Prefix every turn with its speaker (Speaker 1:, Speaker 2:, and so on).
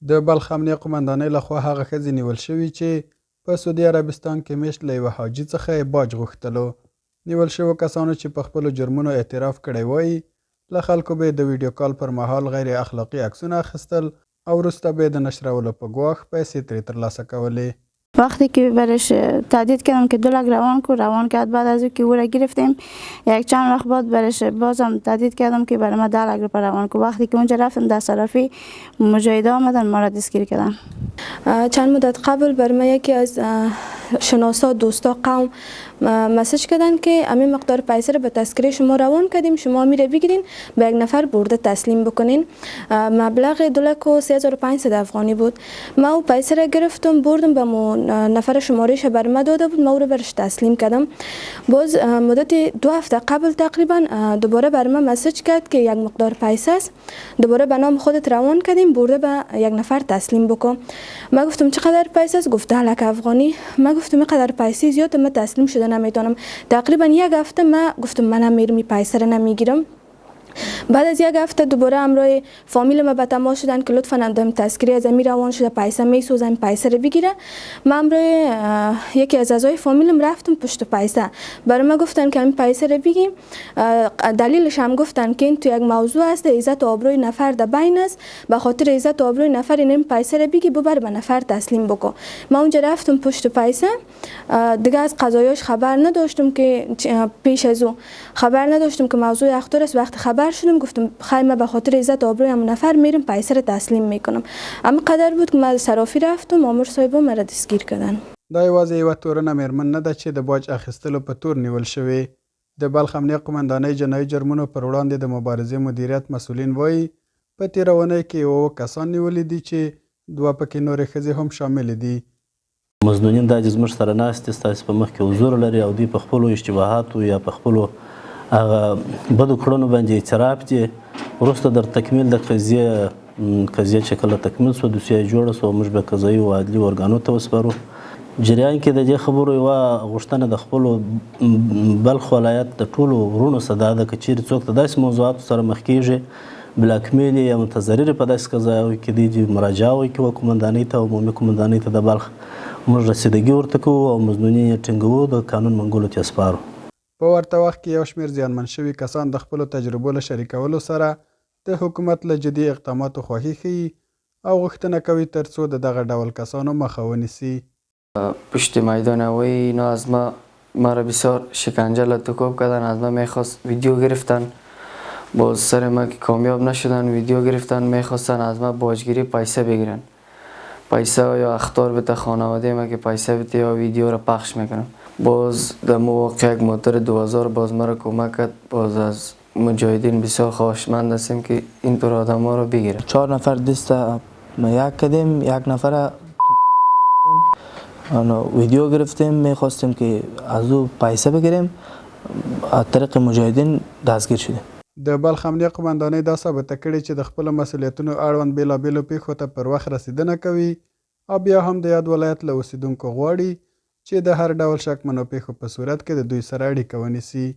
Speaker 1: د بلخ امنیه قومندانۍ لخوا هغه ښځې نیول شوي چې په سعودي عربستان کې میشت له یوه حاجي څخه یې باج غوښتلو. نیول شوو کسانو چې په خپلو جرمونو اعتراف کړی وایي له خلکو به یې د ویډیو کال پر مهال غیر اخلاقي عکسونه اخیستل او وروسته به یې د نشرولو په ګواښ پیسې ترې ترلاسه کولې.
Speaker 2: وقتی که برش تهدید کردم که 2 لک روان کرد. بعد از او که او را گرفتیم یک چند وقت بعد برش بازم تهدید کردم که برای ما 10 لک روپیه روان کو. وقتی که اونجا رفتم دست طرفی مجاهده آمدن ما را دستگیر کردن.
Speaker 3: چند مدت قبل بر ما یکی از شناسا دوستا قوم مسیج کردن که همین مقدار پیسه را به تذکره شما روان کردیم، شما میره بگیرین به یک نفر برده تسلیم بکنین. مبلغ 2,3500 افغانی بود. ما او پیسه را گرفتم بردم به نفر شمارهش بر ما داده بود، ما او را برش تسلیم کردم. باز مدت 2 هفته قبل تقریبا دوباره بر ما مسیج کرد که یک مقدار پیسه است، دوباره به نام خودت روان کردیم برده به یک نفر تسلیم بکن. ما گفتم چقدر پیسه است؟ گفت 10 لک افغانی. ما گفتم اینقدر پیسه زیاد من تسلیم شده نمیتونم. تقریبا 1 هفته ما گفتم من میرم پیسه را نمیگیرم. بعد از 1 هفته دوباره همراه فامیل ما به تماس شدن که لطفا اندام تذکره از امیر روان شده پیسه میسوزن پیسه رو بگیره. من همراه یکی از اعضای فامیلم رفتم پشت پیسه. برای ما گفتن که این پیسه رو بگیم. دلیلش هم گفتن که این تو یک موضوع است عزت و آبروی نفر در بین است، به خاطر عزت و آبروی نفر این پیسه رو بگی ببر به نفر تسلیم بکن. ما اونجا رفتم پشت پیسه. دیگه از قضایاش خبر نداشتم که پیش از او خبر نداشتم که موضوع اخطار است. وقت خبر شدم گفتم خیر من به خاطر عزت و آبروی همون نفر میرم پیسه رو تسلیم میکنم. اما قدر بود که من صرافی رفتم مامور صاحب مرا دستگیر کردن.
Speaker 1: دا یوازې یوه تورنه میرمن نه ده چې د باج اخیستلو په تور نیول شوې. د بلخ امنیه قومندانۍ جنایي جرمونو پر وړاندې د مبارزې مدیریت مسؤلین وایي په تېره اونۍ کې 7 کسان نیولي دي چې 2 پکې نورې ښځې هم شاملې دي.
Speaker 4: مظنونین دا چې زموږ سره ناست دي ستاسې په مخ کې حضور لري او دوی په خپلو اشتباهاتو یا په خپلو هغه بدو کړنو باندې اعتراف دي. وروسته در تکمیل د قضیه چې کله تکمیل سوه دوسیه یې جوړه سوه موږ به قضایي او عدلي ارګانو ته وسپارو. جریان کې د دې خبرو یوه غوښتنه د خپلو بلخ ولایت د ټولو وروڼو څخه دا ده که چیرې څوک د داسې موضوعاتو سره مخ کېږي بلاکمیل یا متضرر په داسې قضایاوو کې دی مراجعه وکړي قومندانۍ ته او عمومي قومندانۍ ته د بلخ موږ رسیدګي ورته کوو او مظنونین یې ټینګوو د قانون منګولو ته یې سپارو.
Speaker 1: په ورته وخت کې یو شمېر زیانمن شوي کسان د خپلو تجربو له شریکولو سره د حکومت له جدي اقداماتو خوښي ښیي او غوښتنه کوي تر څو د دغه ډول کسانو مخه ونیسي.
Speaker 5: پشت میدان هوایی اینا از ما را بسیار شکنجه لطکوب کردن، از ما میخواست ویدیو گرفتن، باز سر ما که کامیاب نشدن ویدیو گرفتن میخواستن از ما باجگیری پیسه بگیرن، پیسه یا اخطار بده خانواده ما که پیسه بده یا ویدیو را پخش میکنم. باز در مواقع یک موتر 2000 باز ما را کمک کرد. باز از مجاهدین بسیار خواهشمند هستیم که اینطور آدم ها را بگیره.
Speaker 6: 4 نفر دست ما یک کردیم، 1 نفر ویدیو گرفتیم میخواستیم که از او پیسه بگیریم، از طریق مجاهدین دستگیر شدیم.
Speaker 1: د بلخ امنیه قومندانۍ دا ثابته کړې چې د خپلو مسؤلیتونو اړوند بېلابېلو پیښو ته پر وخت رسیدنه کوي او بیا هم د یاد ولایت له اوسېدونکو غواړي چې د هر ډول شکمنو پیښو په صورت کې د دوی سره اړیکه ونیسي.